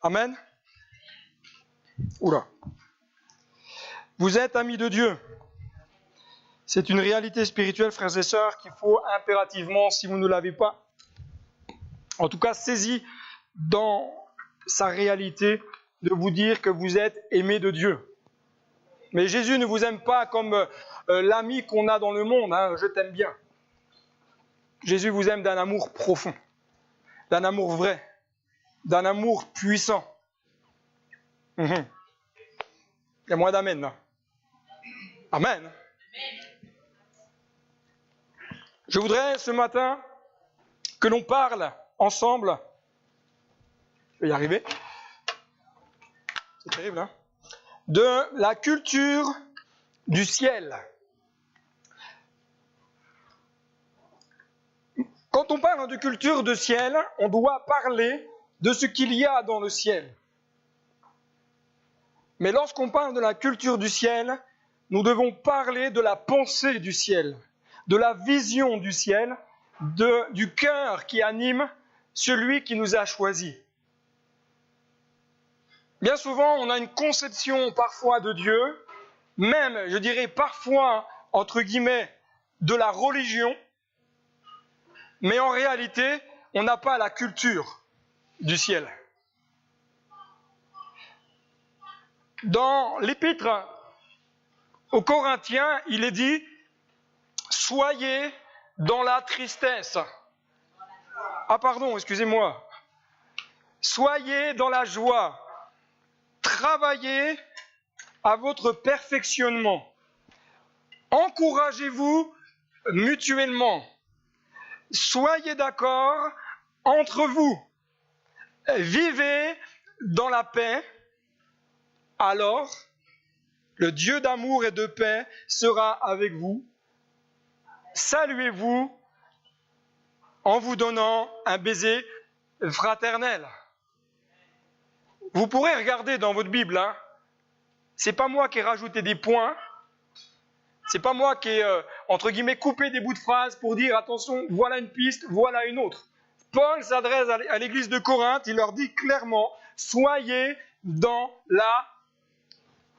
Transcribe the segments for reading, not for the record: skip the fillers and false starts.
Amen. Oula. Vous êtes amis de Dieu. C'est une réalité spirituelle, frères et sœurs, qu'il faut impérativement, si vous ne l'avez pas, en tout cas saisi dans sa réalité, de vous dire que vous êtes aimés de Dieu. Mais Jésus ne vous aime pas comme l'ami qu'on a dans le monde, hein, je t'aime bien. Jésus vous aime d'un amour profond, d'un amour vrai, d'un amour puissant. Il y a moins d'amen là. Amen. Je voudrais ce matin que l'on parle ensemble, je vais y arriver, c'est terrible, hein, de la culture du ciel. Quand on parle de culture de ciel, on doit parler de ce qu'il y a dans le ciel. Mais lorsqu'on parle de la culture du ciel, nous devons parler de la pensée du ciel, de la vision du ciel, du cœur qui anime celui qui nous a choisis. Bien souvent, on a une conception parfois de Dieu, même, je dirais parfois, entre guillemets, de la religion, mais en réalité, on n'a pas la culture du ciel. Dans l'épître aux Corinthiens, il est dit « Soyez dans la tristesse ». Ah pardon, excusez-moi. « Soyez dans la joie ». Travaillez à votre perfectionnement. Encouragez-vous mutuellement. Soyez d'accord entre vous. Vivez dans la paix. Alors, le Dieu d'amour et de paix sera avec vous. Saluez-vous en vous donnant un baiser fraternel. Vous pourrez regarder dans votre Bible, hein. C'est pas moi qui ai rajouté des points, c'est pas moi qui ai, entre guillemets, coupé des bouts de phrases pour dire, attention, voilà une piste, voilà une autre. Paul s'adresse à l'église de Corinthe, il leur dit clairement, soyez dans la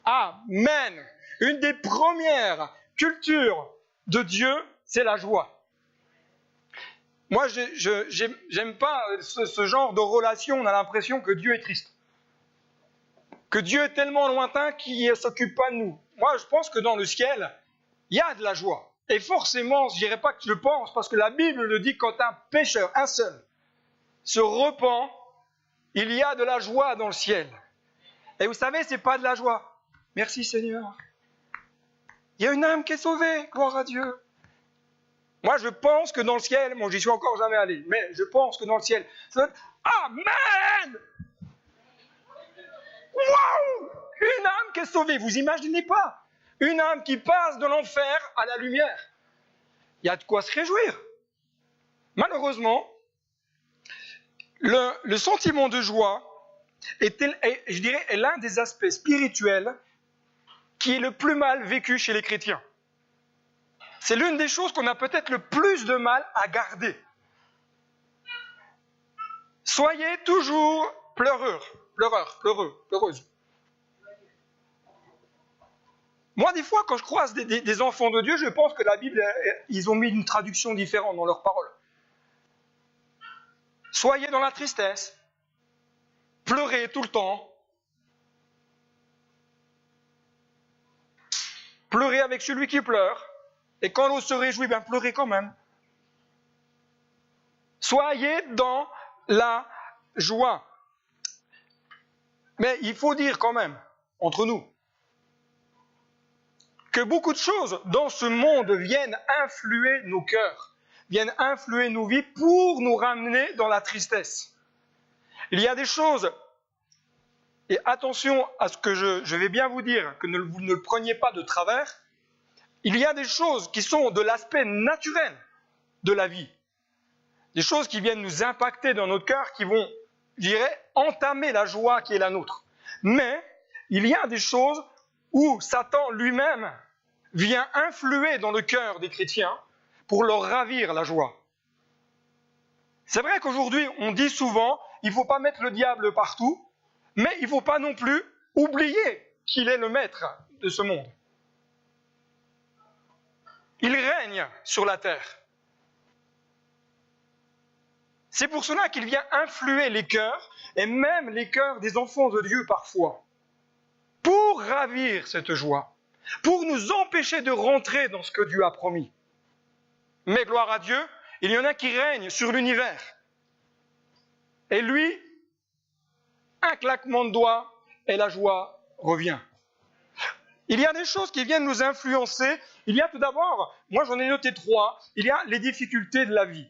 Amen. Une des premières cultures de Dieu, c'est la joie. Moi, j'aime pas ce genre de relation, on a l'impression que Dieu est triste. Que Dieu est tellement lointain qu'il ne s'occupe pas de nous. Moi, je pense que dans le ciel, il y a de la joie. Et forcément, je ne dirais pas que je pense, parce que la Bible le dit, quand un pécheur, un seul, se repent, il y a de la joie dans le ciel. Et vous savez, ce n'est pas de la joie. Merci Seigneur. Il y a une âme qui est sauvée, gloire à Dieu. Moi, je pense que dans le ciel, moi, j'y suis encore jamais allé, mais je pense que dans le ciel, ça va être Amen! Waouh! Une âme qui est sauvée, vous imaginez pas? Une âme qui passe de l'enfer à la lumière. Il y a de quoi se réjouir. Malheureusement, le sentiment de joie je dirais, est l'un des aspects spirituels qui est le plus mal vécu chez les chrétiens. C'est l'une des choses qu'on a peut-être le plus de mal à garder. Soyez toujours pleureuses. Moi, des fois, quand je croise des enfants de Dieu, je pense que la Bible, ils ont mis une traduction différente dans leurs paroles. Soyez dans la tristesse, pleurez tout le temps, pleurez avec celui qui pleure, et quand l'autre se réjouit, ben pleurez quand même. Soyez dans la joie. Mais il faut dire quand même, entre nous, que beaucoup de choses dans ce monde viennent influer nos cœurs, viennent influer nos vies pour nous ramener dans la tristesse. Il y a des choses, et attention à ce que je vais bien vous dire, que vous ne le preniez pas de travers, il y a des choses qui sont de l'aspect naturel de la vie, des choses qui viennent nous impacter dans notre cœur, qui vont, je dirais, entamer la joie qui est la nôtre. Mais il y a des choses où Satan lui-même vient influer dans le cœur des chrétiens pour leur ravir la joie. C'est vrai qu'aujourd'hui, on dit souvent, il ne faut pas mettre le diable partout, Mais il ne faut pas non plus oublier qu'il est le maître de ce monde. Il règne sur la terre. C'est pour cela qu'il vient influer les cœurs, et même les cœurs des enfants de Dieu parfois, pour ravir cette joie, pour nous empêcher de rentrer dans ce que Dieu a promis. Mais gloire à Dieu, il y en a qui règnent sur l'univers. Et lui, un claquement de doigts, et la joie revient. Il y a des choses qui viennent nous influencer. Il y a tout d'abord, moi j'en ai noté 3, il y a les difficultés de la vie.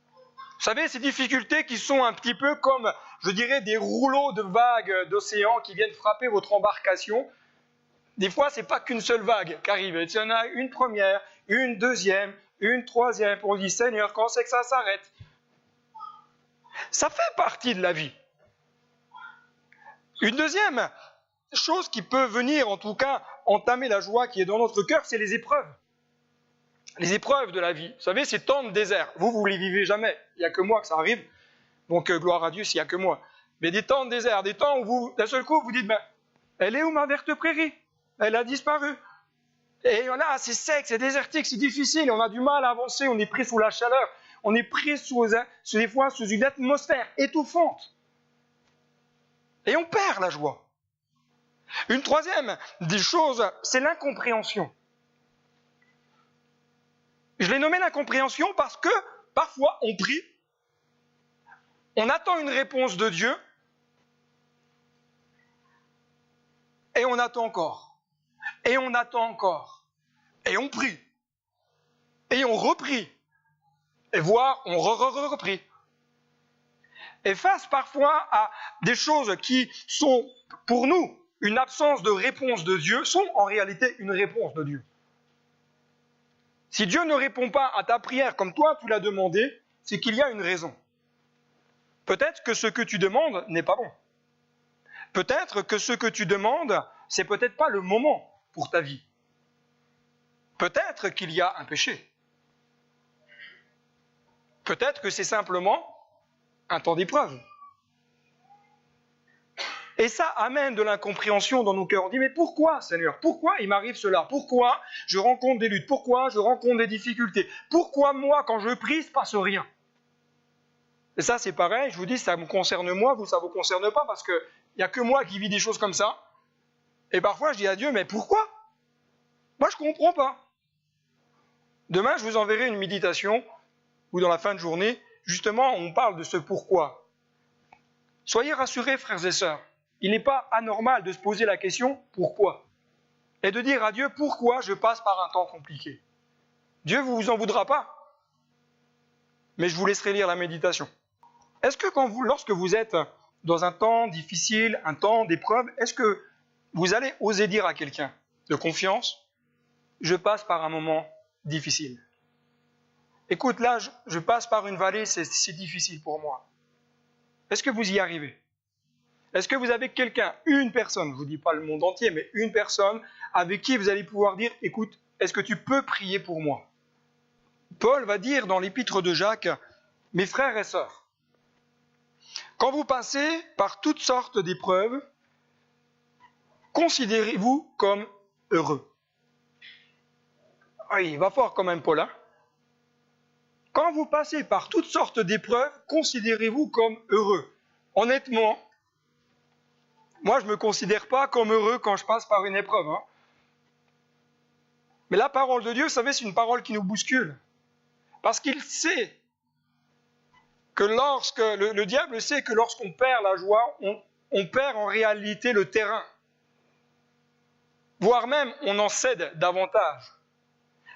Vous savez, ces difficultés qui sont un petit peu comme, je dirais, des rouleaux de vagues d'océan qui viennent frapper votre embarcation. Des fois, ce n'est pas qu'une seule vague qui arrive. Il y en a une première, une deuxième, une troisième. On dit, Seigneur, quand c'est que ça s'arrête? Ça fait partie de la vie. Une deuxième chose qui peut venir, en tout cas, entamer la joie qui est dans notre cœur, c'est les épreuves. Les épreuves de la vie. Vous savez, ces temps de désert. Vous ne les vivez jamais. Il n'y a que moi que ça arrive. Donc, gloire à Dieu s'il n'y a que moi. Mais des temps de désert, des temps où vous, d'un seul coup, vous dites, elle est où ma verte prairie? Elle a disparu. Et là, c'est sec, c'est désertique, c'est difficile. On a du mal à avancer. On est pris sous la chaleur. On est pris des fois sous une atmosphère étouffante. Et on perd la joie. Une troisième des choses, c'est l'incompréhension. Je l'ai nommé l'incompréhension parce que parfois on prie, on attend une réponse de Dieu et on attend encore. Et on attend encore. Et on prie. Et on reprie. Et voire on reprie. Et face parfois à des choses qui sont pour nous une absence de réponse de Dieu, sont en réalité une réponse de Dieu. Si Dieu ne répond pas à ta prière comme toi tu l'as demandé, c'est qu'il y a une raison. Peut-être que ce que tu demandes n'est pas bon. Peut-être que ce que tu demandes, c'est peut-être pas le moment pour ta vie. Peut-être qu'il y a un péché. Peut-être que c'est simplement un temps d'épreuve. Et ça amène de l'incompréhension dans nos cœurs. On dit, mais pourquoi, Seigneur? Pourquoi il m'arrive cela? Pourquoi je rencontre des luttes? Pourquoi je rencontre des difficultés? Pourquoi moi, quand je prie, il ne se passe rien? Et ça, c'est pareil, je vous dis, ça me concerne moi, vous, ça ne vous concerne pas, parce qu'il n'y a que moi qui vis des choses comme ça. Et parfois, je dis à Dieu, mais pourquoi? Moi, je ne comprends pas. Demain, je vous enverrai une méditation, où dans la fin de journée, justement, on parle de ce pourquoi. Soyez rassurés, frères et sœurs. Il n'est pas anormal de se poser la question « pourquoi ?» et de dire à Dieu « pourquoi je passe par un temps compliqué ?» Dieu ne vous en voudra pas, mais je vous laisserai lire la méditation. Est-ce que lorsque vous êtes dans un temps difficile, un temps d'épreuve, est-ce que vous allez oser dire à quelqu'un de confiance « je passe par un moment difficile ». Écoute, là, je passe par une vallée, c'est difficile pour moi. Est-ce que vous y arrivez? Est-ce que vous avez quelqu'un, une personne, je ne vous dis pas le monde entier, mais une personne avec qui vous allez pouvoir dire, écoute, est-ce que tu peux prier pour moi? Paul va dire dans l'épître de Jacques, mes frères et sœurs, quand vous passez par toutes sortes d'épreuves, considérez-vous comme heureux. Oui, il va fort quand même, Paul, hein? Quand vous passez par toutes sortes d'épreuves, considérez-vous comme heureux. Honnêtement, moi, je ne me considère pas comme heureux quand je passe par une épreuve. Hein. Mais la parole de Dieu, vous savez, c'est une parole qui nous bouscule. Parce qu'il sait que le diable sait que lorsqu'on perd la joie, on perd en réalité le terrain. Voire même, on en cède davantage.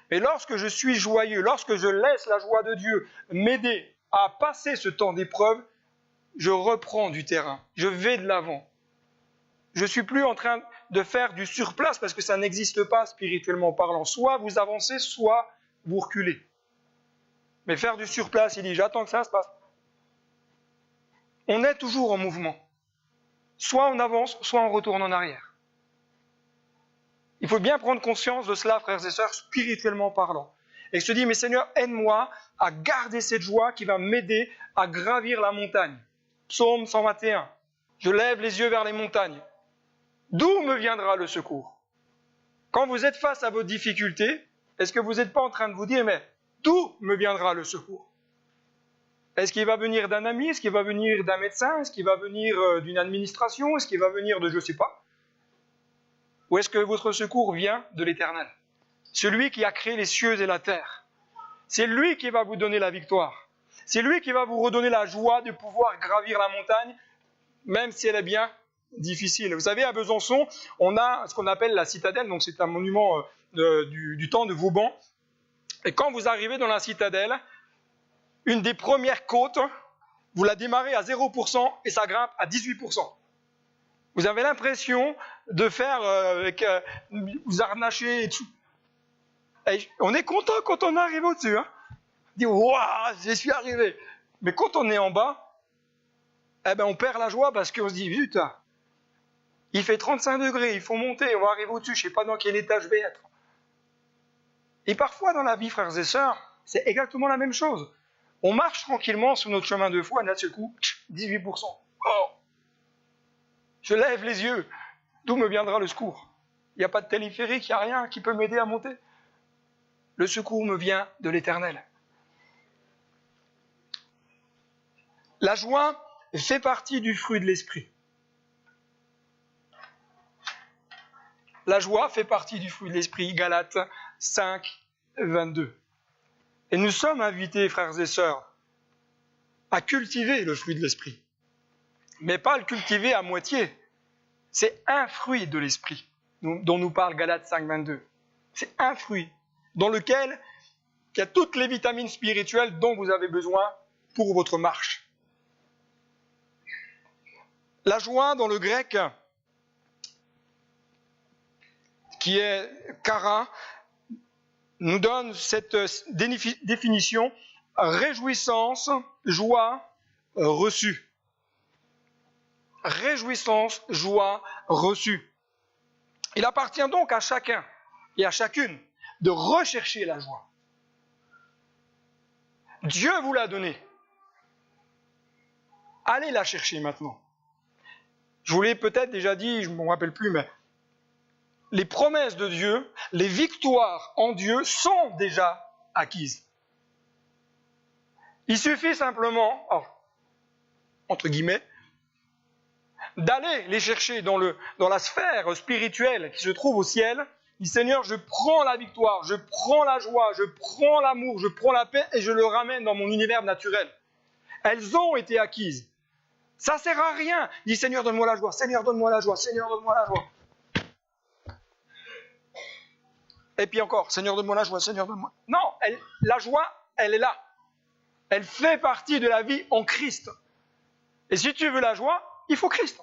Mais lorsque je suis joyeux, lorsque je laisse la joie de Dieu m'aider à passer ce temps d'épreuve, je reprends du terrain, je vais de l'avant. Je ne suis plus en train de faire du surplace parce que ça n'existe pas spirituellement parlant. Soit vous avancez, soit vous reculez. Mais faire du surplace, il dit, j'attends que ça se passe. On est toujours en mouvement. Soit on avance, soit on retourne en arrière. Il faut bien prendre conscience de cela, frères et sœurs, spirituellement parlant. Et se dire, mais Seigneur, aide-moi à garder cette joie qui va m'aider à gravir la montagne. Psaume 121. Je lève les yeux vers les montagnes. D'où me viendra le secours? Quand vous êtes face à vos difficultés, est-ce que vous n'êtes pas en train de vous dire, mais d'où me viendra le secours? Est-ce qu'il va venir d'un ami? Est-ce qu'il va venir d'un médecin? Est-ce qu'il va venir d'une administration? Est-ce qu'il va venir de je ne sais pas? Ou est-ce que votre secours vient de l'Éternel? Celui qui a créé les cieux et la terre. C'est lui qui va vous donner la victoire. C'est lui qui va vous redonner la joie de pouvoir gravir la montagne, même si elle est bien difficile. Vous savez, à Besançon, on a ce qu'on appelle la citadelle, donc c'est un monument du temps de Vauban. Et quand vous arrivez dans la citadelle, une des premières côtes, vous la démarrez à 0% et ça grimpe à 18%. Vous avez l'impression de faire vous harnacher et tout. Et on est content quand on arrive au-dessus. Hein. On dit, waouh, j'y suis arrivé. Mais quand on est en bas, on perd la joie parce qu'on se dit, putain, il fait 35 degrés, il faut monter, on va arriver au-dessus, je ne sais pas dans quel état je vais être. Et parfois dans la vie, frères et sœurs, c'est exactement la même chose. On marche tranquillement sur notre chemin de foi, et d'un seul coup, 18%. Oh, je lève les yeux. D'où me viendra le secours? Il n'y a pas de téléphérique, il n'y a rien qui peut m'aider à monter. Le secours me vient de l'Éternel. La joie fait partie du fruit de l'esprit. La joie fait partie du fruit de l'esprit. Galates 5, 22. Et nous sommes invités, frères et sœurs, à cultiver le fruit de l'esprit. Mais pas le cultiver à moitié. C'est un fruit de l'esprit dont nous parle Galates 5, 22. C'est un fruit dans lequel il y a toutes les vitamines spirituelles dont vous avez besoin pour votre marche. La joie dans le grec, qui est kara, nous donne cette définition: réjouissance, joie, reçue. Réjouissance, joie, reçue. Il appartient donc à chacun et à chacune de rechercher la joie. Dieu vous l'a donnée. Allez la chercher maintenant. Je vous l'ai peut-être déjà dit, je ne me rappelle plus, mais les promesses de Dieu, les victoires en Dieu sont déjà acquises. Il suffit simplement, entre guillemets, d'aller les chercher dans la sphère spirituelle qui se trouve au ciel. Dit, Seigneur, je prends la victoire, je prends la joie, je prends l'amour, je prends la paix et je le ramène dans mon univers naturel. Elles ont été acquises. Ça ne sert à rien. Dit, Seigneur, donne-moi la joie, Seigneur, donne-moi la joie, Seigneur, donne-moi la joie. Et puis encore, Seigneur, donne-moi la joie, Seigneur, donne-moi. Non, la joie, elle est là. Elle fait partie de la vie en Christ. Et si tu veux la joie, il faut Christ.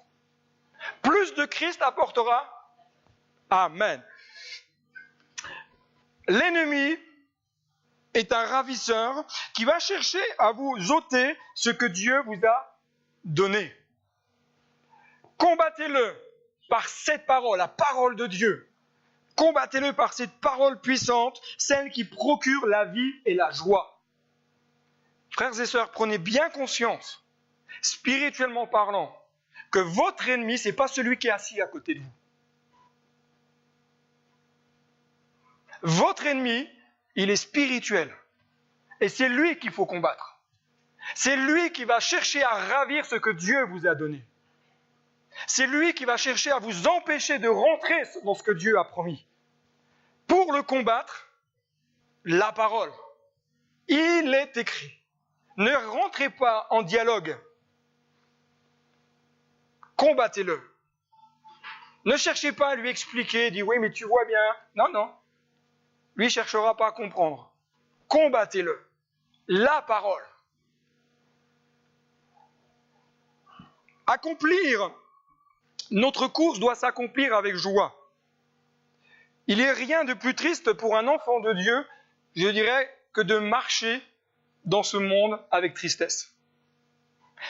Plus de Christ apportera. Amen. L'ennemi est un ravisseur qui va chercher à vous ôter ce que Dieu vous a donné. Combattez-le par cette parole, la parole de Dieu. Combattez-le par cette parole puissante, celle qui procure la vie et la joie. Frères et sœurs, prenez bien conscience, spirituellement parlant, que votre ennemi, ce n'est pas celui qui est assis à côté de vous. Votre ennemi, il est spirituel. Et c'est lui qu'il faut combattre. C'est lui qui va chercher à ravir ce que Dieu vous a donné. C'est lui qui va chercher à vous empêcher de rentrer dans ce que Dieu a promis. Pour le combattre, la parole. Il est écrit. Ne rentrez pas en dialogue. Combattez-le. Ne cherchez pas à lui expliquer, dit oui, mais tu vois bien. Non, non. Lui ne cherchera pas à comprendre. Combattez-le. La parole. Accomplir notre course doit s'accomplir avec joie. Il n'y a rien de plus triste pour un enfant de Dieu, je dirais, que de marcher dans ce monde avec tristesse.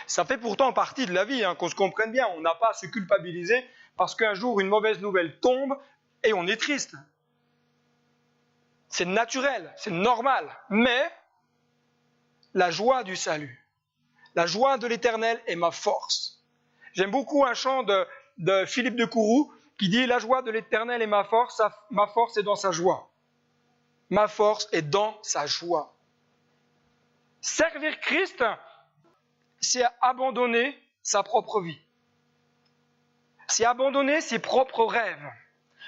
Ça fait pourtant partie de la vie, qu'on se comprenne bien. On n'a pas à se culpabiliser parce qu'un jour une mauvaise nouvelle tombe et on est triste. C'est naturel, c'est normal. Mais la joie du salut, la joie de l'Éternel est ma force. J'aime beaucoup un chant de Philippe de Courroux qui dit « La joie de l'Éternel est ma force est dans sa joie. Ma force est dans sa joie. » Servir Christ, c'est abandonner sa propre vie. C'est abandonner ses propres rêves.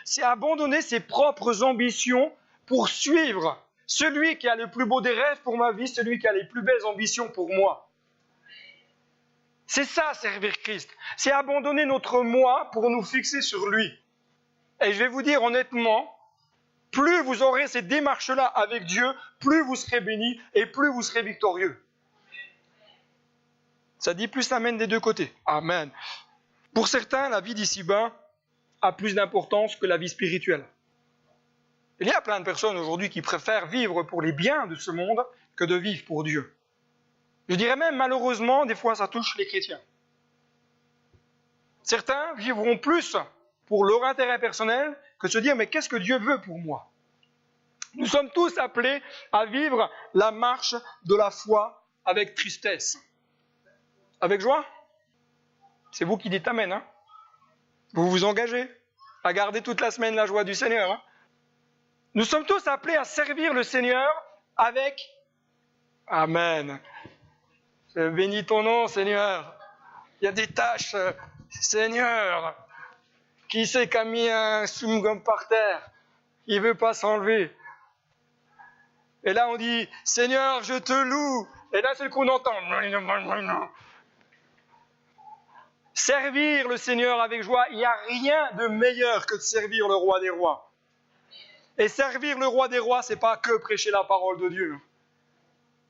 C'est abandonner ses propres ambitions pour suivre celui qui a le plus beau des rêves pour ma vie, celui qui a les plus belles ambitions pour moi. C'est ça, servir Christ. C'est abandonner notre moi pour nous fixer sur lui. Et je vais vous dire honnêtement, plus vous aurez ces démarches-là avec Dieu, plus vous serez bénis et plus vous serez victorieux. Ça dit plus amen des deux côtés. Amen. Pour certains, la vie d'ici-bas a plus d'importance que la vie spirituelle. Il y a plein de personnes aujourd'hui qui préfèrent vivre pour les biens de ce monde que de vivre pour Dieu. Je dirais même, malheureusement, des fois ça touche les chrétiens. Certains vivront plus pour leur intérêt personnel que se dire « mais qu'est-ce que Dieu veut pour moi ?» Nous sommes tous appelés à vivre la marche de la foi avec tristesse. Avec joie? C'est vous qui dites amen. Hein? Vous vous engagez à garder toute la semaine la joie du Seigneur. Hein? Nous sommes tous appelés à servir le Seigneur avec amen. Je bénis ton nom, Seigneur. Il y a des tâches, Seigneur. Qui c'est qui a mis un chewing-gum par terre? Il ne veut pas s'enlever. Et là, on dit, Seigneur, je te loue. Et là, c'est le coup d'entend. Servir le Seigneur avec joie, il n'y a rien de meilleur que de servir le roi des rois. Et servir le roi des rois, c'est pas que prêcher la parole de Dieu.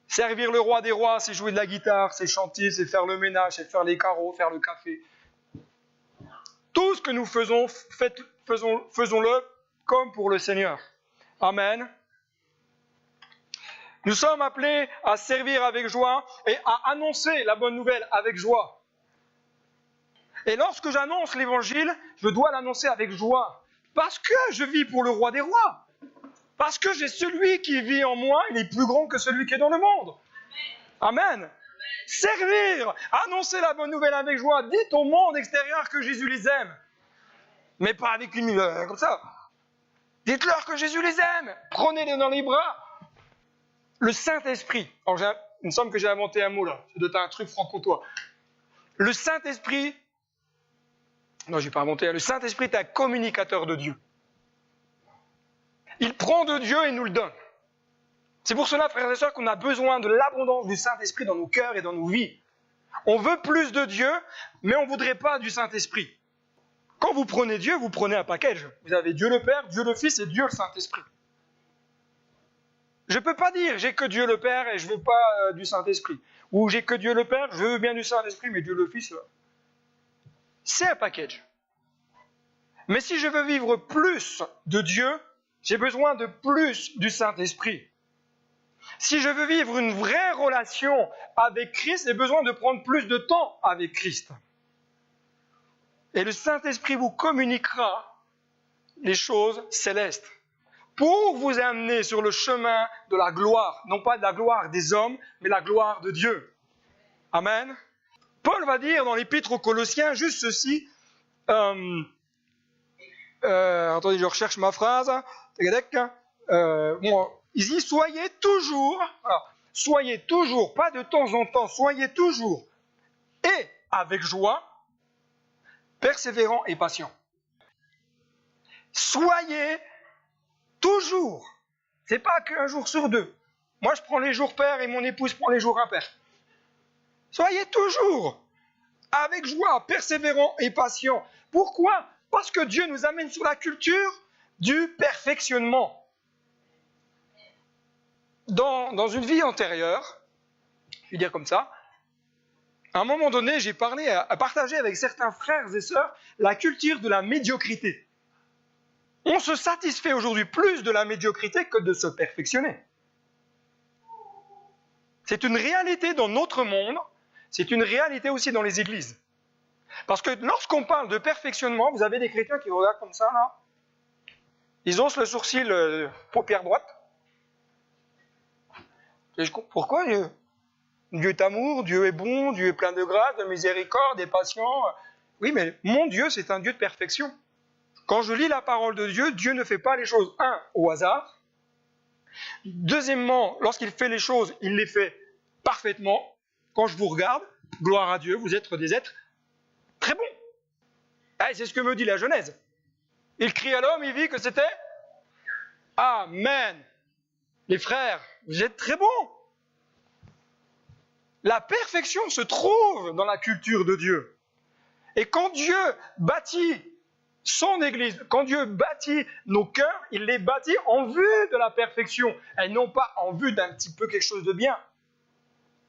Servir le roi des rois, c'est jouer de la guitare, c'est chanter, c'est faire le ménage, c'est faire les carreaux, faire le café. Tout ce que nous faisons, faisons-le comme pour le Seigneur. Amen. Nous sommes appelés à servir avec joie et à annoncer la bonne nouvelle avec joie. Et lorsque j'annonce l'évangile, je dois l'annoncer avec joie. Parce que je vis pour le roi des rois. Parce que j'ai celui qui vit en moi, il est plus grand que celui qui est dans le monde. Amen. Servir, annoncer la bonne nouvelle avec joie. Dites au monde extérieur que Jésus les aime. Mais pas avec une comme ça. Dites-leur que Jésus les aime. Prenez-les dans les bras. Le Saint-Esprit. Alors, il me semble que j'ai inventé un mot là. Ça doit être un truc franc-comtois. Le Saint-Esprit. Non, je n'ai pas inventé. Le Saint-Esprit est un communicateur de Dieu. Il prend de Dieu et nous le donne. C'est pour cela, frères et sœurs, qu'on a besoin de l'abondance du Saint-Esprit dans nos cœurs et dans nos vies. On veut plus de Dieu, mais on ne voudrait pas du Saint-Esprit. Quand vous prenez Dieu, vous prenez un package. Vous avez Dieu le Père, Dieu le Fils et Dieu le Saint-Esprit. Je ne peux pas dire j'ai que Dieu le Père et je ne veux pas du Saint-Esprit. Ou j'ai que Dieu le Père, je veux bien du Saint-Esprit, mais Dieu le Fils, c'est un package. Mais si je veux vivre plus de Dieu, j'ai besoin de plus du Saint-Esprit. Si je veux vivre une vraie relation avec Christ, j'ai besoin de prendre plus de temps avec Christ. Et le Saint-Esprit vous communiquera les choses célestes pour vous amener sur le chemin de la gloire. Non pas de la gloire des hommes, mais la gloire de Dieu. Amen. Paul va dire dans l'Épître aux Colossiens juste ceci. Attendez, je recherche ma phrase. Il dit soyez toujours, pas de temps en temps, soyez toujours, et avec joie, persévérant et patient. Soyez toujours. C'est pas qu'un jour sur deux. Moi, je prends les jours pairs et mon épouse prend les jours impairs. Soyez toujours avec joie, persévérant et patient. Pourquoi? Parce que Dieu nous amène sur la culture du perfectionnement. Dans une vie antérieure, je vais dire comme ça, à un moment donné, j'ai partagé avec certains frères et sœurs la culture de la médiocrité. On se satisfait aujourd'hui plus de la médiocrité que de se perfectionner. C'est une réalité dans notre monde, c'est une réalité aussi dans les églises. Parce que lorsqu'on parle de perfectionnement, vous avez des chrétiens qui regardent comme ça, là. Ils ont le sourcil paupière droite. Pourquoi Dieu est amour, Dieu est bon, Dieu est plein de grâce, de miséricorde, est patient. Oui, mais mon Dieu, c'est un Dieu de perfection. Quand je lis la parole de Dieu, Dieu ne fait pas les choses, au hasard. Deuxièmement, lorsqu'il fait les choses, il les fait parfaitement. Quand je vous regarde, gloire à Dieu, vous êtes des êtres très bons. Ah, c'est ce que me dit la Genèse. Il crie à l'homme, il vit que c'était Amen. Les frères, vous êtes très bons. La perfection se trouve dans la culture de Dieu. Et quand Dieu bâtit son Église, quand Dieu bâtit nos cœurs, il les bâtit en vue de la perfection, et non pas en vue d'un petit peu quelque chose de bien.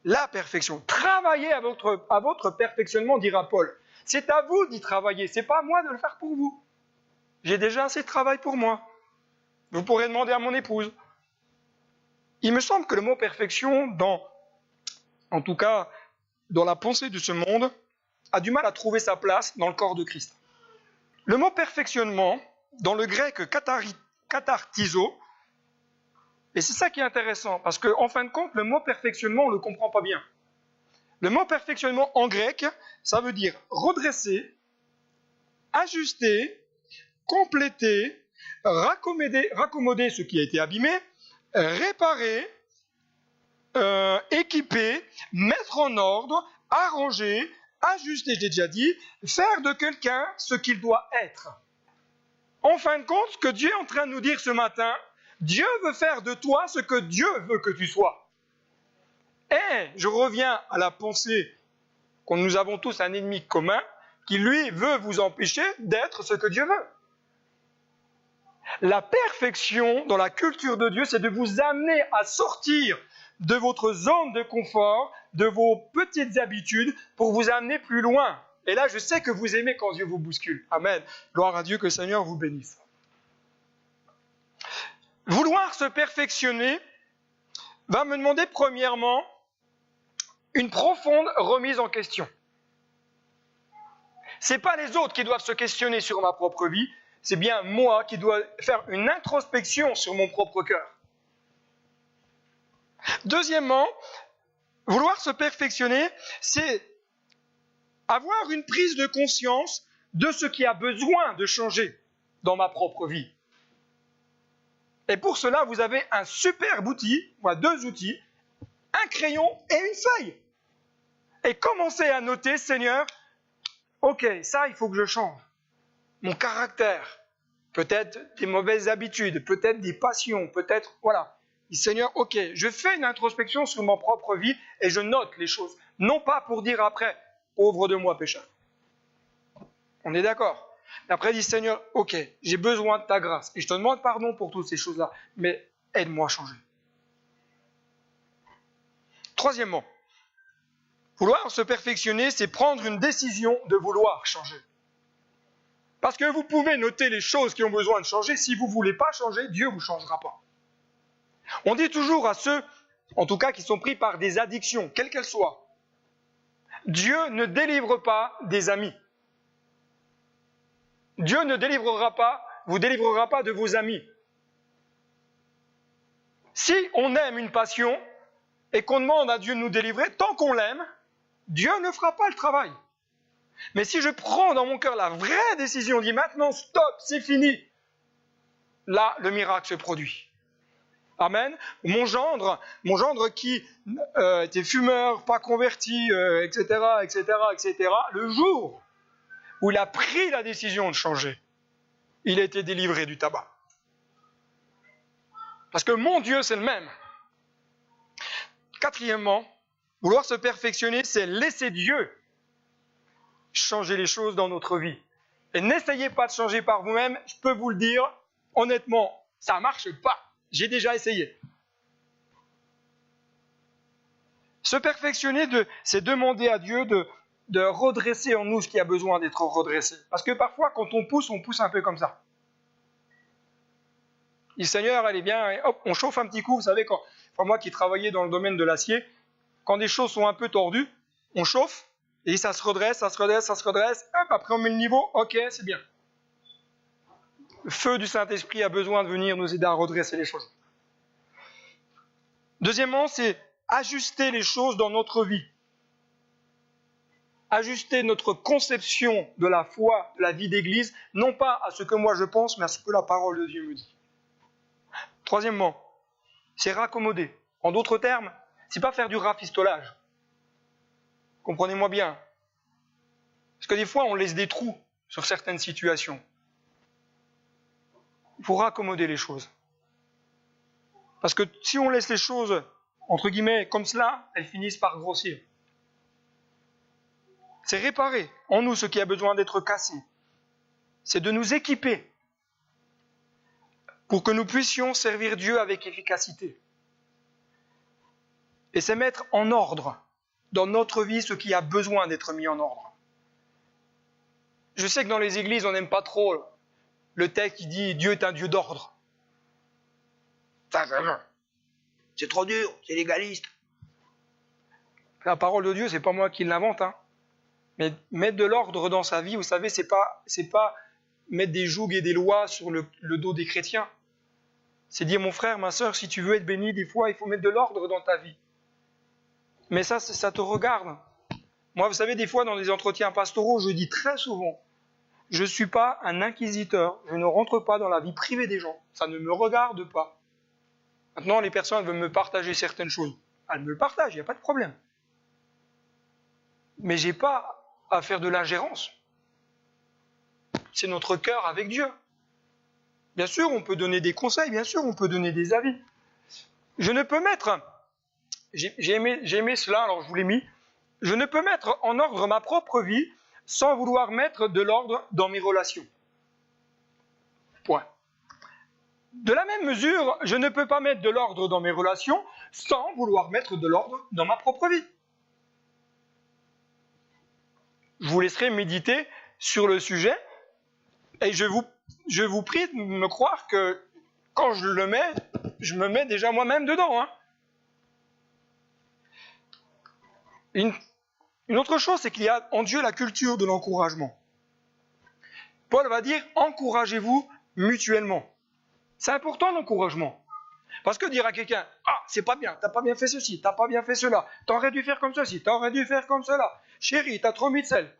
La perfection. Travaillez à votre perfectionnement, dira Paul. C'est à vous d'y travailler, c'est pas à moi de le faire pour vous. J'ai déjà assez de travail pour moi. Vous pourrez demander à mon épouse. Il me semble que le mot perfection, en tout cas dans la pensée de ce monde, a du mal à trouver sa place dans le corps de Christ. Le mot perfectionnement, dans le grec katartizo, et c'est ça qui est intéressant, parce qu'en fin de compte, le mot perfectionnement, on ne le comprend pas bien. Le mot perfectionnement en grec, ça veut dire redresser, ajuster, compléter, raccommoder ce qui a été abîmé, réparer, équiper, mettre en ordre, arranger, ajuster, j'ai déjà dit, faire de quelqu'un ce qu'il doit être. En fin de compte, ce que Dieu est en train de nous dire ce matin, Dieu veut faire de toi ce que Dieu veut que tu sois. Et je reviens à la pensée que nous avons tous un ennemi commun qui, lui, veut vous empêcher d'être ce que Dieu veut. La perfection dans la culture de Dieu, c'est de vous amener à sortir de votre zone de confort, de vos petites habitudes, pour vous amener plus loin. Et là, je sais que vous aimez quand Dieu vous bouscule. Amen. Gloire à Dieu, que le Seigneur vous bénisse. Vouloir se perfectionner va me demander premièrement une profonde remise en question. Ce n'est pas les autres qui doivent se questionner sur ma propre vie, c'est bien moi qui dois faire une introspection sur mon propre cœur. Deuxièmement, vouloir se perfectionner, c'est avoir une prise de conscience de ce qui a besoin de changer dans ma propre vie. Et pour cela, vous avez un superbe outil, deux outils, un crayon et une feuille. Et commencez à noter, Seigneur, ok, ça, il faut que je change. Mon caractère, peut-être des mauvaises habitudes, peut-être des passions, peut-être, voilà. Seigneur, ok, je fais une introspection sur ma propre vie et je note les choses. Non pas pour dire après, pauvre de moi, pécheur. On est d'accord? Après, dit Seigneur, ok, j'ai besoin de ta grâce. Et je te demande pardon pour toutes ces choses-là, mais aide-moi à changer. Troisièmement, vouloir se perfectionner, c'est prendre une décision de vouloir changer. Parce que vous pouvez noter les choses qui ont besoin de changer. Si vous ne voulez pas changer, Dieu ne vous changera pas. On dit toujours à ceux, en tout cas qui sont pris par des addictions, quelles qu'elles soient, Dieu ne délivre pas des amis. Dieu ne vous délivrera pas de vos amis. Si on aime une passion et qu'on demande à Dieu de nous délivrer, tant qu'on l'aime, Dieu ne fera pas le travail. Mais si je prends dans mon cœur la vraie décision, dit maintenant stop, c'est fini, là le miracle se produit. Amen. Mon gendre qui était fumeur, pas converti, etc., le jour où il a pris la décision de changer, il a été délivré du tabac. Parce que mon Dieu, c'est le même. Quatrièmement, vouloir se perfectionner, c'est laisser Dieu changer les choses dans notre vie. Et n'essayez pas de changer par vous-même, je peux vous le dire, honnêtement, ça ne marche pas. J'ai déjà essayé. Se perfectionner, c'est demander à Dieu de redresser en nous ce qui a besoin d'être redressé. Parce que parfois, quand on pousse un peu comme ça. Le Seigneur, elle est bien, et hop, on chauffe un petit coup. Vous savez, moi qui travaillais dans le domaine de l'acier, quand des choses sont un peu tordues, on chauffe, et ça se redresse, hop, après on met le niveau, ok, c'est bien. Le feu du Saint-Esprit a besoin de venir nous aider à redresser les choses. Deuxièmement, c'est ajuster les choses dans notre vie. Ajuster notre conception de la foi, de la vie d'église, non pas à ce que moi je pense, mais à ce que la parole de Dieu me dit. Troisièmement, c'est raccommoder. En d'autres termes, c'est pas faire du rafistolage. Comprenez-moi bien. Parce que des fois, on laisse des trous sur certaines situations. Il faut raccommoder les choses. Parce que si on laisse les choses, entre guillemets, comme cela, elles finissent par grossir. C'est réparer en nous ce qui a besoin d'être cassé. C'est de nous équiper pour que nous puissions servir Dieu avec efficacité. Et c'est mettre en ordre dans notre vie ce qui a besoin d'être mis en ordre. Je sais que dans les églises, on n'aime pas trop le texte qui dit « Dieu est un Dieu d'ordre ». C'est trop dur, c'est légaliste. La parole de Dieu, c'est pas moi qui l'invente, hein. Mais mettre de l'ordre dans sa vie, vous savez, c'est pas mettre des jougs et des lois sur le dos des chrétiens. C'est dire, mon frère, ma sœur, si tu veux être béni, des fois, il faut mettre de l'ordre dans ta vie. Mais ça te regarde. Moi, vous savez, des fois, dans les entretiens pastoraux, je dis très souvent, je ne suis pas un inquisiteur, je ne rentre pas dans la vie privée des gens. Ça ne me regarde pas. Maintenant, les personnes veulent me partager certaines choses. Elles me le partagent, il n'y a pas de problème. Mais je n'ai pas à faire de l'ingérence. C'est notre cœur avec Dieu. Bien sûr, on peut donner des conseils, bien sûr, on peut donner des avis. Je ne peux mettre, j'ai aimé cela, alors je vous l'ai mis, je ne peux mettre en ordre ma propre vie sans vouloir mettre de l'ordre dans mes relations. Point. De la même mesure, je ne peux pas mettre de l'ordre dans mes relations sans vouloir mettre de l'ordre dans ma propre vie. Je vous laisserai méditer sur le sujet et je vous prie de me croire que quand je le mets, je me mets déjà moi-même dedans. Hein. Une autre chose, c'est qu'il y a en Dieu la culture de l'encouragement. Paul va dire « encouragez-vous mutuellement ». C'est important l'encouragement. Parce que dire à quelqu'un « ah, c'est pas bien, t'as pas bien fait ceci, t'as pas bien fait cela, t'aurais dû faire comme ceci, t'aurais dû faire comme cela, chérie, t'as trop mis de sel.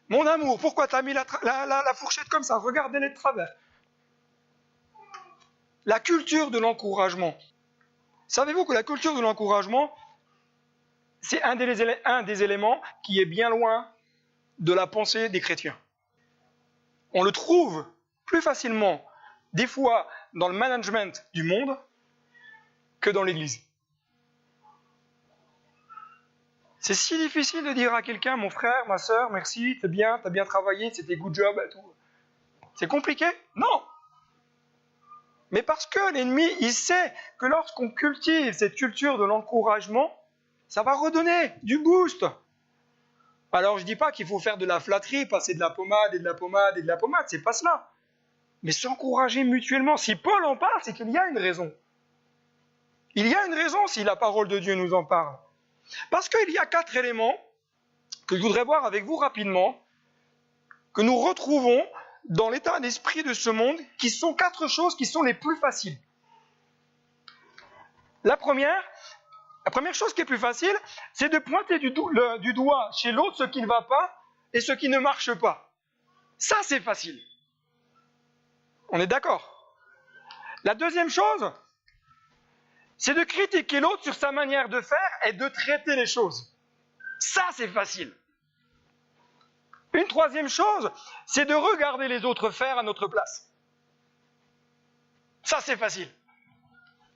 Mon amour, pourquoi t'as mis la fourchette comme ça, regardez-les de travers. » La culture de l'encouragement. Savez-vous que la culture de l'encouragement, c'est un des éléments qui est bien loin de la pensée des chrétiens. On le trouve plus facilement, des fois, dans le management du monde que dans l'Église. C'est si difficile de dire à quelqu'un, mon frère, ma sœur, merci, t'as bien travaillé, c'était good job et tout. C'est compliqué? Non. Mais parce que l'ennemi, il sait que lorsqu'on cultive cette culture de l'encouragement, ça va redonner du boost. Alors je ne dis pas qu'il faut faire de la flatterie, passer de la pommade et de la pommade et de la pommade, c'est pas cela. Mais s'encourager mutuellement. Si Paul en parle, c'est qu'il y a une raison. Il y a une raison si la parole de Dieu nous en parle. Parce qu'il y a 4 éléments que je voudrais voir avec vous rapidement, que nous retrouvons dans l'état d'esprit de ce monde, qui sont 4 choses qui sont les plus faciles. La première chose qui est plus facile, c'est de pointer du doigt chez l'autre ce qui ne va pas et ce qui ne marche pas. Ça, c'est facile. On est d'accord? La deuxième chose, c'est de critiquer l'autre sur sa manière de faire et de traiter les choses. Ça, c'est facile. Une troisième chose, c'est de regarder les autres faire à notre place. Ça, c'est facile.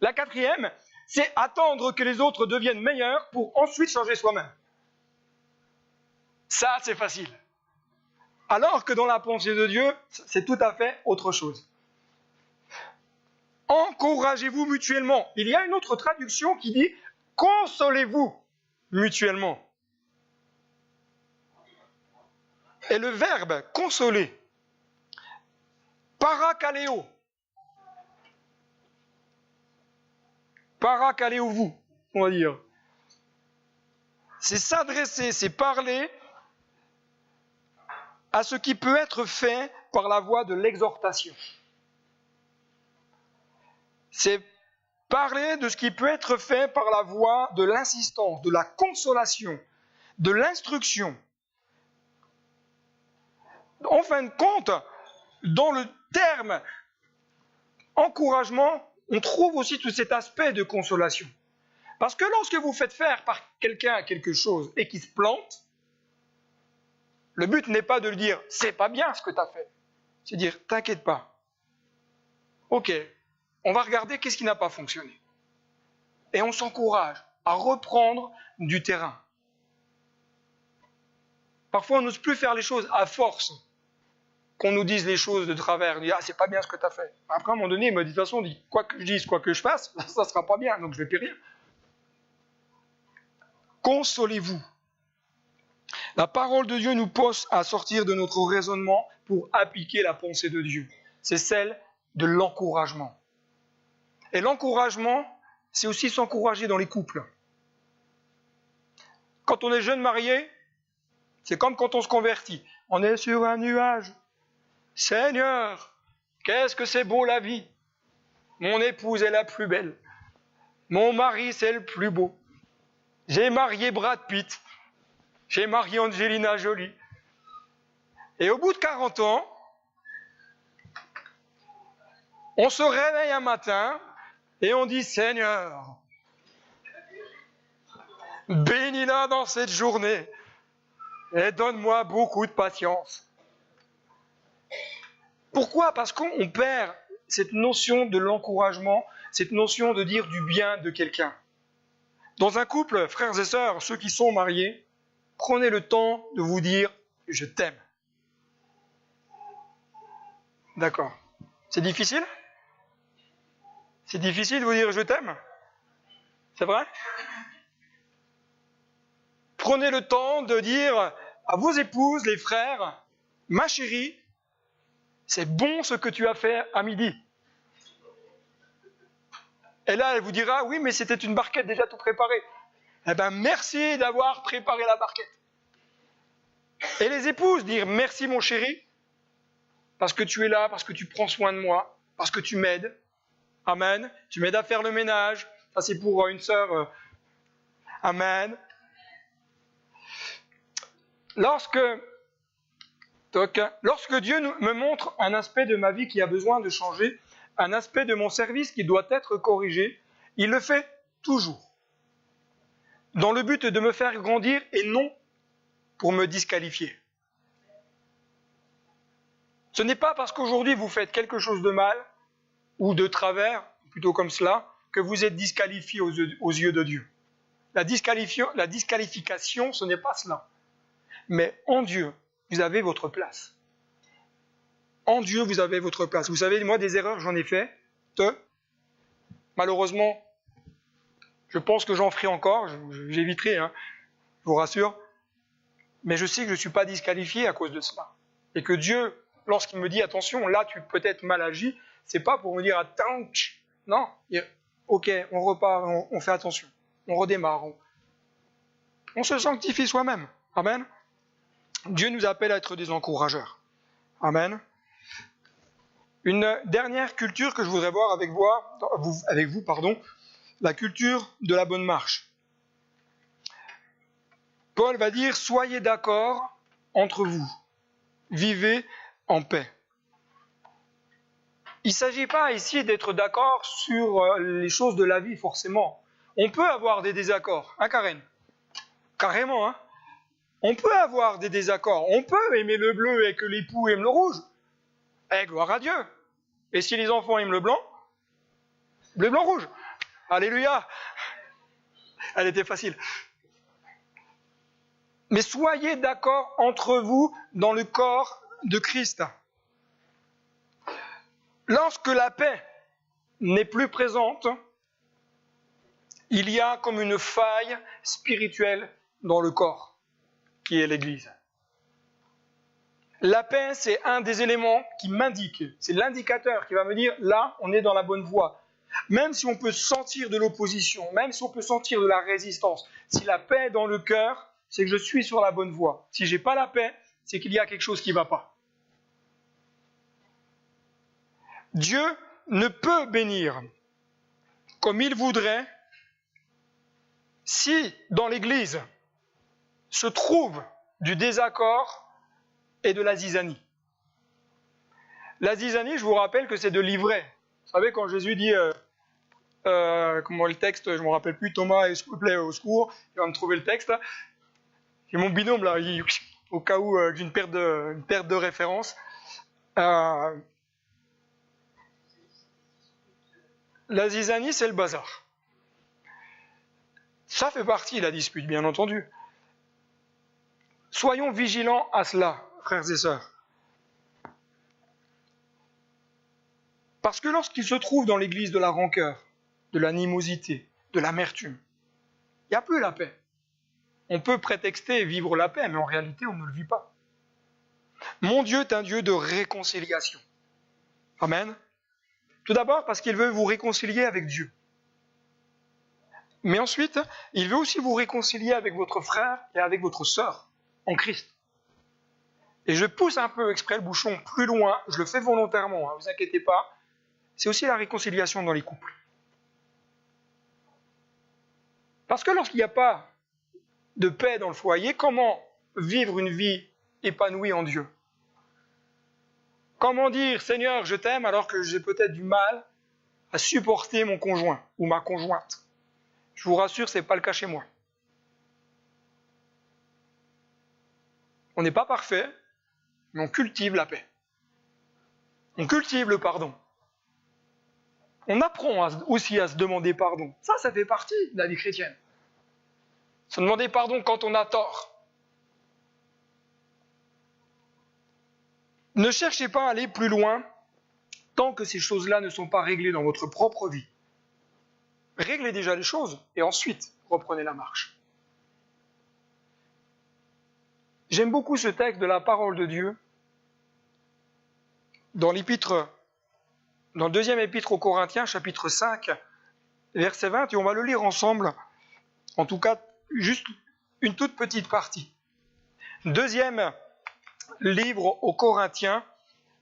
La quatrième, c'est attendre que les autres deviennent meilleurs pour ensuite changer soi-même. Ça, c'est facile. Alors que dans la pensée de Dieu, c'est tout à fait autre chose. Encouragez-vous mutuellement. Il y a une autre traduction qui dit « consolez-vous mutuellement ». Et le verbe « consoler », parakaleo, parakaleo-vous, on va dire. C'est s'adresser, c'est parler à ce qui peut être fait par la voie de l'exhortation. C'est Parler de ce qui peut être fait par la voie de l'insistance, de la consolation, de l'instruction. En fin de compte, dans le terme encouragement, on trouve aussi tout cet aspect de consolation. Parce que lorsque vous faites faire par quelqu'un quelque chose et qu'il se plante, le but n'est pas de lui dire « c'est pas bien ce que tu as fait », c'est dire « t'inquiète pas, ok, on va regarder qu'est-ce qui n'a pas fonctionné ». Et on s'encourage à reprendre du terrain. Parfois, on n'ose plus faire les choses à force qu'on nous dise les choses de travers. On dit « ah, c'est pas bien ce que tu as fait ». Après, à un moment donné, il me dit « de toute façon, quoi que je dise, quoi que je fasse, ça sera pas bien, donc je vais périr ». Consolez-vous. La parole de Dieu nous pousse à sortir de notre raisonnement pour appliquer la pensée de Dieu. C'est celle de l'encouragement. Et l'encouragement, c'est aussi s'encourager dans les couples. Quand on est jeune marié, c'est comme quand on se convertit. On est sur un nuage. Seigneur, qu'est-ce que c'est beau la vie. Mon épouse est la plus belle. Mon mari, c'est le plus beau. J'ai marié Brad Pitt. J'ai marié Angelina Jolie. Et au bout de 40 ans, on se réveille un matin et on dit « Seigneur, bénis-la dans cette journée et donne-moi beaucoup de patience. » Pourquoi ? Parce qu'on perd cette notion de l'encouragement, cette notion de dire du bien de quelqu'un. Dans un couple, frères et sœurs, ceux qui sont mariés, prenez le temps de vous dire « je t'aime ». D'accord. C'est difficile ? C'est difficile de vous dire « je t'aime ». C'est vrai ? Prenez le temps de dire à vos épouses, les frères, « ma chérie, c'est bon ce que tu as fait à midi ». Et là, elle vous dira « oui, mais c'était une barquette déjà tout préparée ». Eh bien, merci d'avoir préparé la barquette. Et les épouses, dire « merci mon chéri, parce que tu es là, parce que tu prends soin de moi, parce que tu m'aides. Amen. Tu m'aides à faire le ménage. » Ça, c'est pour une sœur. Amen. Lorsque Dieu me montre un aspect de ma vie qui a besoin de changer, un aspect de mon service qui doit être corrigé, il le fait toujours, dans le but de me faire grandir et non pour me disqualifier. Ce n'est pas parce qu'aujourd'hui vous faites quelque chose de mal ou de travers, plutôt comme cela, que vous êtes disqualifié aux yeux de Dieu. La disqualification, ce n'est pas cela. Mais en Dieu, vous avez votre place. En Dieu, vous avez votre place. Vous savez, moi, des erreurs, j'en ai fait. Malheureusement, je pense que j'en ferai encore. J'éviterai, je vous rassure. Mais je sais que je ne suis pas disqualifié à cause de cela. Et que Dieu, lorsqu'il me dit, attention, là, tu peux être mal agi, c'est pas pour me dire, attends, non. Ok, on repart, on fait attention. On redémarre. On se sanctifie soi-même. Amen. Dieu nous appelle à être des encourageurs. Amen. Une dernière culture que je voudrais voir avec vous, la culture de la bonne marche. Paul va dire, soyez d'accord entre vous, vivez en paix. Il ne s'agit pas ici d'être d'accord sur les choses de la vie, forcément. On peut avoir des désaccords, hein Karen ? Carrément, hein ? On peut avoir des désaccords. On peut aimer le bleu et que l'époux aime le rouge. Eh, gloire à Dieu. Et si les enfants aiment le blanc, bleu, blanc, rouge. Alléluia. Elle était facile. Mais soyez d'accord entre vous dans le corps de Christ. Lorsque la paix n'est plus présente, il y a comme une faille spirituelle dans le corps, qui est l'Église. La paix, c'est un des éléments qui m'indique, c'est l'indicateur qui va me dire, là, on est dans la bonne voie. Même si on peut sentir de l'opposition, même si on peut sentir de la résistance, si la paix est dans le cœur, c'est que je suis sur la bonne voie. Si je n'ai pas la paix, c'est qu'il y a quelque chose qui ne va pas. Dieu ne peut bénir comme il voudrait, si dans l'Église se trouve du désaccord et de la zizanie. La zizanie, je vous rappelle que c'est de l'ivraie. Vous savez, quand Jésus dit, comment le texte, je ne me rappelle plus, Thomas, s'il vous plaît, au secours, il va me trouver le texte. J'ai mon binôme là, au cas où j'ai une perte de référence. La zizanie, c'est le bazar. Ça fait partie de la dispute, bien entendu. Soyons vigilants à cela, frères et sœurs. Parce que lorsqu'il se trouve dans l'Église de la rancœur, de l'animosité, de l'amertume, il n'y a plus la paix. On peut prétexter et vivre la paix, mais en réalité, on ne le vit pas. Mon Dieu est un Dieu de réconciliation. Amen. Tout d'abord parce qu'il veut vous réconcilier avec Dieu. Mais ensuite, il veut aussi vous réconcilier avec votre frère et avec votre sœur en Christ. Et je pousse un peu exprès le bouchon plus loin, je le fais volontairement, ne vous inquiétez pas. C'est aussi la réconciliation dans les couples. Parce que lorsqu'il n'y a pas de paix dans le foyer, comment vivre une vie épanouie en Dieu? Comment dire « Seigneur, je t'aime » alors que j'ai peut-être du mal à supporter mon conjoint ou ma conjointe? Je vous rassure, ce n'est pas le cas chez moi. On n'est pas parfait, mais on cultive la paix. On cultive le pardon. On apprend aussi à se demander pardon. Ça fait partie de la vie chrétienne. Se demander pardon quand on a tort. Ne cherchez pas à aller plus loin tant que ces choses-là ne sont pas réglées dans votre propre vie. Réglez déjà les choses et ensuite reprenez la marche. J'aime beaucoup ce texte de la parole de Dieu dans le deuxième épître aux Corinthiens, chapitre 5, verset 20, et on va le lire ensemble, en tout cas, juste une toute petite partie. Deuxième livre aux Corinthiens,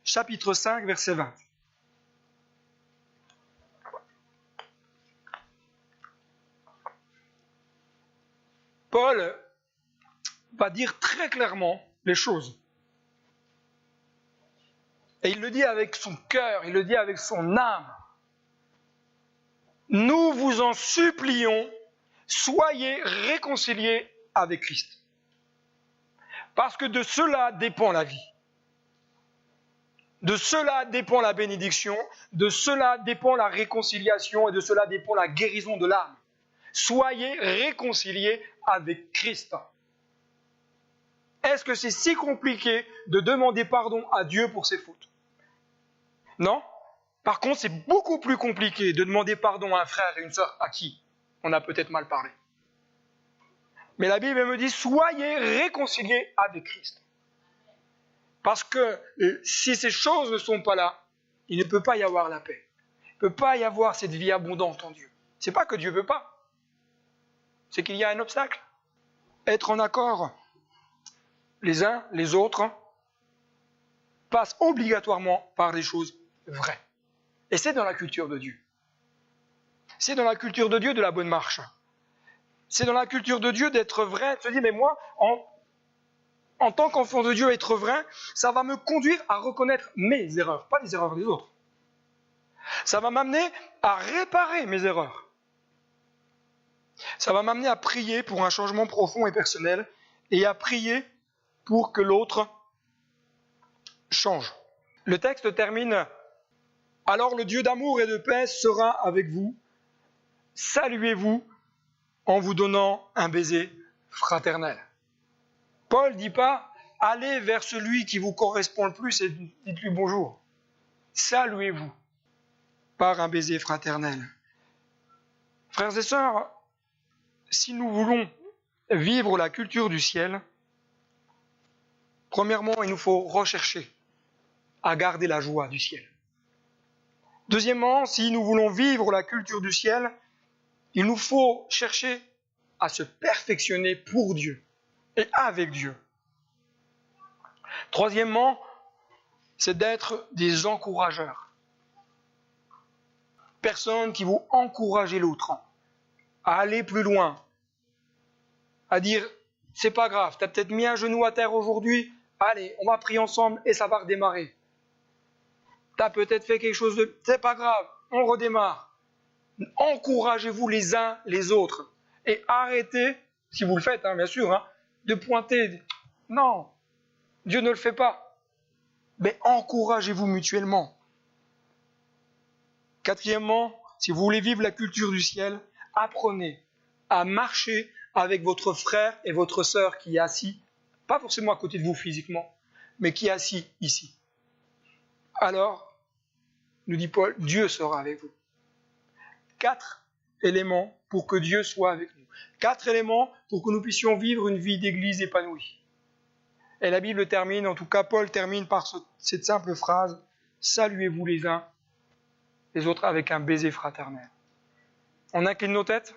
chapitre 5, verset 20. Paul va dire très clairement les choses. Et il le dit avec son cœur, il le dit avec son âme. Nous vous en supplions, soyez réconciliés avec Christ. Parce que de cela dépend la vie. De cela dépend la bénédiction, de cela dépend la réconciliation et de cela dépend la guérison de l'âme. Soyez réconciliés avec Christ. Est-ce que c'est si compliqué de demander pardon à Dieu pour ses fautes? Non. Par contre, c'est beaucoup plus compliqué de demander pardon à un frère et une sœur à qui on a peut-être mal parlé. Mais la Bible me dit, soyez réconciliés avec Christ. Parce que si ces choses ne sont pas là, il ne peut pas y avoir la paix. Il ne peut pas y avoir cette vie abondante en Dieu. Ce n'est pas que Dieu ne veut pas. C'est qu'il y a un obstacle. Être en accord les uns, les autres, passe obligatoirement par des choses vraies. Et c'est dans la culture de Dieu. C'est dans la culture de Dieu de la bonne marche. C'est dans la culture de Dieu d'être vrai, de se dire, mais moi, en tant qu'enfant de Dieu, être vrai, ça va me conduire à reconnaître mes erreurs, pas les erreurs des autres. Ça va m'amener à réparer mes erreurs. Ça va m'amener à prier pour un changement profond et personnel et à prier pour que l'autre change. Le texte termine « Alors le Dieu d'amour et de paix sera avec vous. Saluez-vous en vous donnant un baiser fraternel. » Paul ne dit pas « Allez vers celui qui vous correspond le plus et dites-lui bonjour. » Saluez-vous par un baiser fraternel. Frères et sœurs, si nous voulons vivre la culture du ciel, premièrement, il nous faut rechercher à garder la joie du ciel. Deuxièmement, si nous voulons vivre la culture du ciel, il nous faut chercher à se perfectionner pour Dieu et avec Dieu. Troisièmement, c'est d'être des encourageurs. personnes qui vont encourager l'autre à aller plus loin, à dire c'est pas grave, tu as peut-être mis un genou à terre aujourd'hui, allez, on va prier ensemble et ça va redémarrer. Tu as peut-être fait quelque chose de... C'est pas grave, on redémarre. Encouragez-vous les uns les autres et arrêtez, si vous le faites, bien sûr, de pointer. Non, Dieu ne le fait pas. Mais encouragez-vous mutuellement. Quatrièmement, si vous voulez vivre la culture du ciel, apprenez à marcher avec votre frère et votre sœur qui est assis, pas forcément à côté de vous physiquement, mais qui est assis ici. Alors, nous dit Paul, Dieu sera avec vous. 4 éléments pour que Dieu soit avec nous. 4 éléments pour que nous puissions vivre une vie d'église épanouie. Et la Bible termine, en tout cas Paul termine par cette simple phrase, saluez-vous les uns les autres avec un baiser fraternel. On incline nos têtes ?